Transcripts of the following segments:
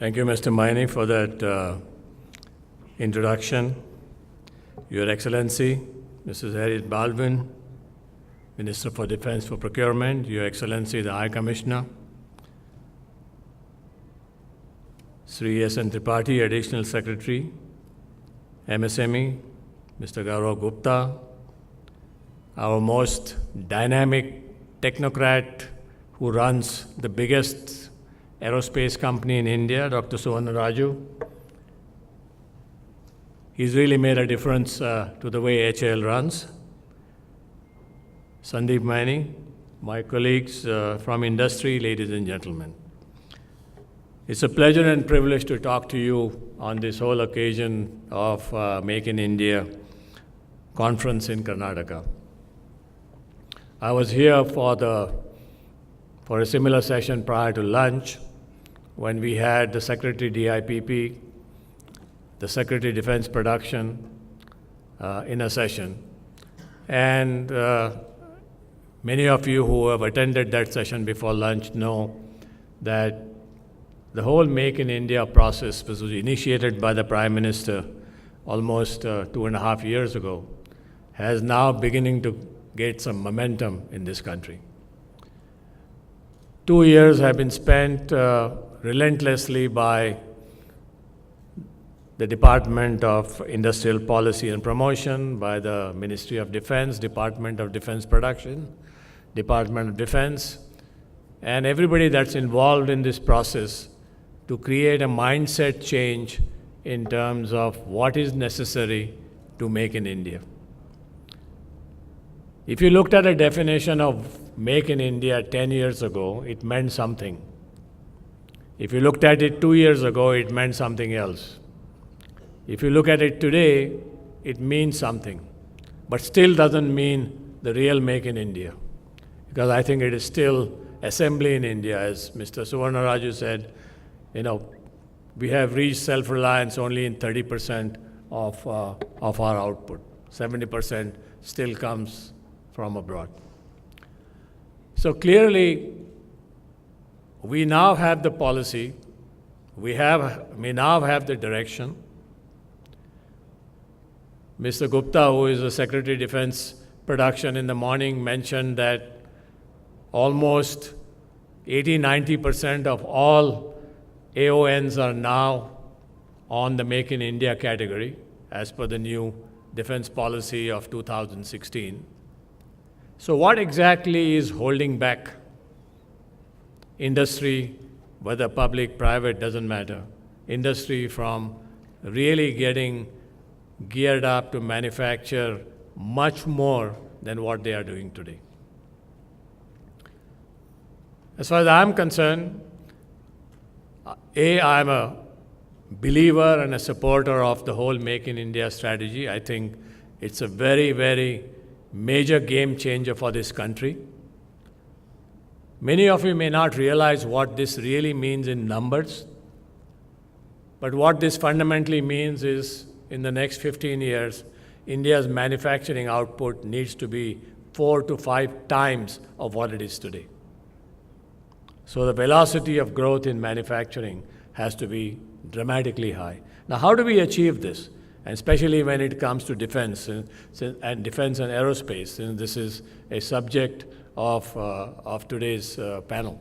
Thank you, Mr. Maini, for that introduction. Your Excellency, Mrs. Harriet Baldwin, Minister for Defense for Procurement, Your Excellency, the High Commissioner, Sri S. N. Tripathi, Additional Secretary, MSME, Mr. Gaurav Gupta, our most dynamic technocrat who runs the biggest aerospace company in India, Dr. Suvarna Raju. He's really made a difference to the way HAL runs. Sandeep Maini, my colleagues from industry, ladies and gentlemen. It's a pleasure and privilege to talk to you on this whole occasion of Make in India conference in Karnataka. I was here for a similar session prior to lunch when we had the Secretary DIPP, the Secretary Defense Production in a session. And many of you who have attended that session before lunch know that the whole Make in India process was initiated by the Prime Minister almost 2.5 years ago, has now beginning to get some momentum in this country. 2 years have been spent relentlessly by the Department of Industrial Policy and Promotion, by the Ministry of Defense, Department of Defense Production, Department of Defense, and everybody that's involved in this process to create a mindset change in terms of what is necessary to make in India. If you looked at a definition of Make in India 10 years ago, it meant something. If you looked at it 2 years ago, it meant something else. If you look at it today, it means something, but still doesn't mean the real Make in India. Because I think it is still assembly in India, as Mr. Suvarna Raju said. We have reached self-reliance only in 30% of our output. 70% still comes from abroad. So clearly, we now have the policy, we now have the direction. Mr. Gupta, who is the Secretary of Defense Production in the morning, mentioned that almost 80-90% of all AONs are now on the Make in India category, as per the new defense policy of 2016. So what exactly is holding back industry, whether public, private, doesn't matter, industry from really getting geared up to manufacture much more than what they are doing today? As far as I'm concerned, I'm a believer and a supporter of the whole Make in India strategy. I think it's a very, very major game changer for this country. Many of you may not realize what this really means in numbers, but what this fundamentally means is in the next 15 years, India's manufacturing output needs to be 4 to 5 times of what it is today. So the velocity of growth in manufacturing has to be dramatically high. Now, how do we achieve this? And especially when it comes to defense and aerospace, since this is a subject of today's panel.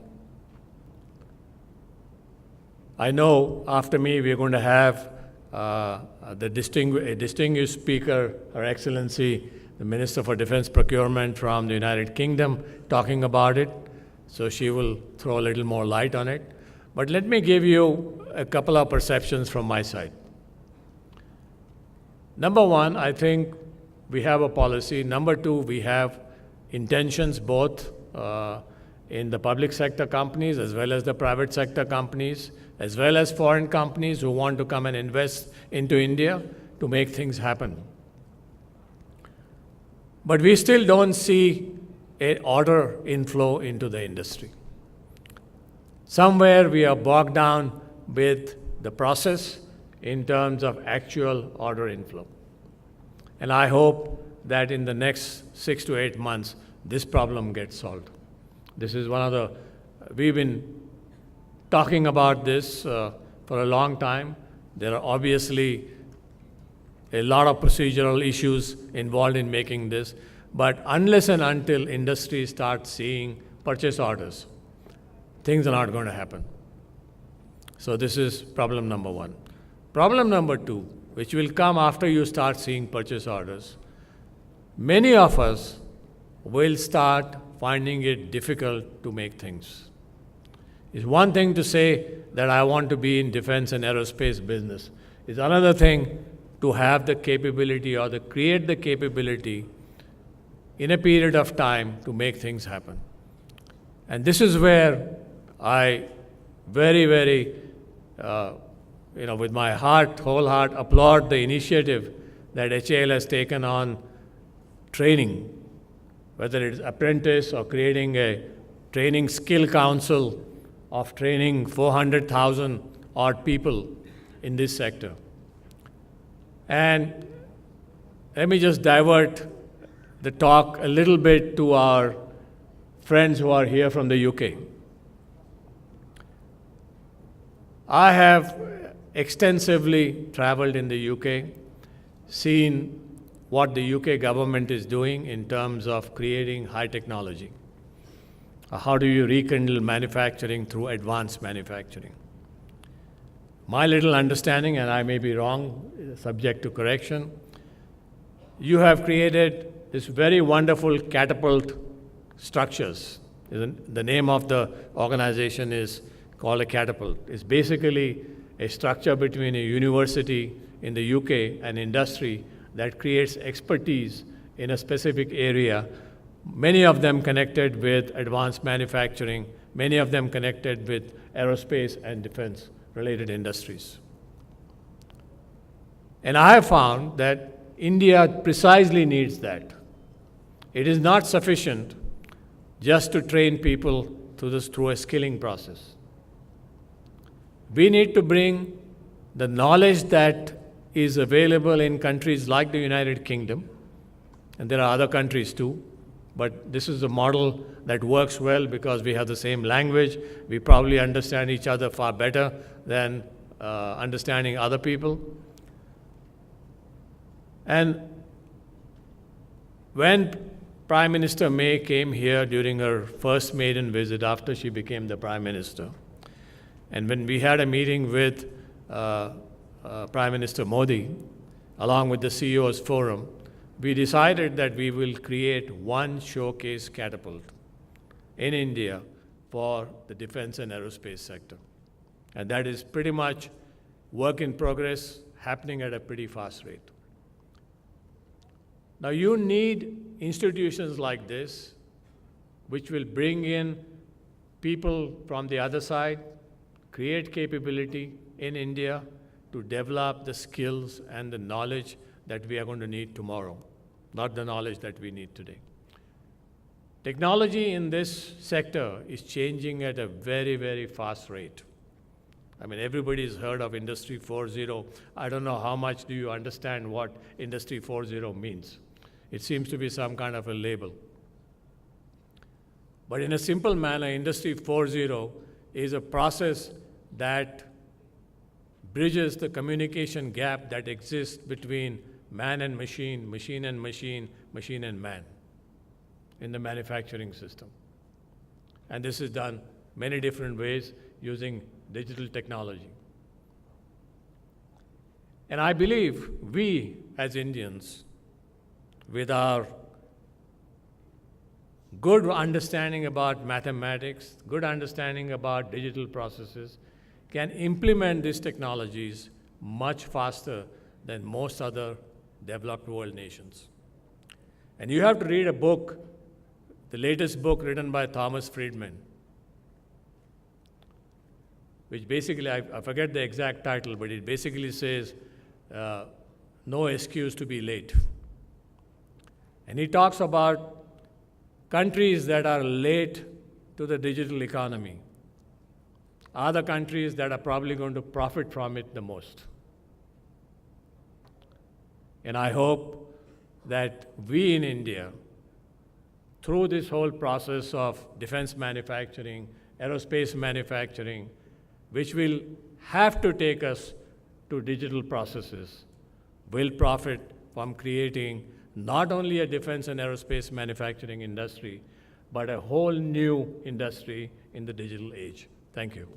I know after me we're going to have a distinguished speaker, Her Excellency, the Minister for Defense Procurement from the United Kingdom, talking about it. So she will throw a little more light on it. But let me give you a couple of perceptions from my side. Number one, I think we have a policy. Number two, we have intentions both in the public sector companies as well as the private sector companies, as well as foreign companies who want to come and invest into India to make things happen. But we still don't see an order inflow into the industry. Somewhere we are bogged down with the process in terms of actual order inflow. And I hope that in the next 6 to 8 months, this problem gets solved. This is we've been talking about this for for a long time. There are obviously a lot of procedural issues involved in making this, but unless and until industry starts seeing purchase orders, things are not going to happen. So this is problem number one. Problem number two, which will come after you start seeing purchase orders, many of us will start finding it difficult to make things. It's one thing to say that I want to be in defense and aerospace business. It's another thing to have the capability or to create the capability in a period of time to make things happen. And this is where I very, with my whole heart, applaud the initiative that HAL has taken on training, whether it's apprentice or creating a training skill council of training 400,000 odd people in this sector. And let me just divert the talk a little bit to our friends who are here from the UK. I have extensively traveled in the UK, seen what the UK government is doing in terms of creating high technology. How do you rekindle manufacturing through advanced manufacturing? My little understanding, and I may be wrong, subject to correction, you have created this very wonderful Catapult structures. The name of the organization is called a Catapult. It's basically a structure between a university in the UK and industry that creates expertise in a specific area, many of them connected with advanced manufacturing, many of them connected with aerospace and defense related industries. And I have found that India precisely needs that. It is not sufficient just to train people through a skilling process. We need to bring the knowledge that is available in countries like the United Kingdom, and there are other countries too, but this is a model that works well because we have the same language. We probably understand each other far better than understanding other people. And when Prime Minister May came here during her first maiden visit after she became the Prime Minister, and when we had a meeting with Prime Minister Modi, along with the CEO's Forum, we decided that we will create one showcase Catapult in India for the defense and aerospace sector. And that is pretty much work in progress, happening at a pretty fast rate. Now you need institutions like this, which will bring in people from the other side, create capability in India to develop the skills and the knowledge that we are going to need tomorrow, not the knowledge that we need today. Technology in this sector is changing at a very fast rate. I mean, everybody's heard of Industry 4.0. I don't know how much do you understand what Industry 4.0 means. It seems to be some kind of a label. But in a simple manner, Industry 4.0 is a process that bridges the communication gap that exists between man and machine, machine and machine, machine and man in the manufacturing system. And this is done many different ways using digital technology. And I believe we as Indians, with our good understanding about mathematics, good understanding about digital processes, can implement these technologies much faster than most other developed world nations. And you have to read a book, the latest book written by Thomas Friedman, which basically, I forget the exact title, but it basically says, no excuse to be late. And he talks about countries that are late to the digital economy are the countries that are probably going to profit from it the most. And I hope that we in India, through this whole process of defense manufacturing, aerospace manufacturing, which will have to take us to digital processes will profit from creating not only a defense and aerospace manufacturing industry, but a whole new industry in the digital age. Thank you.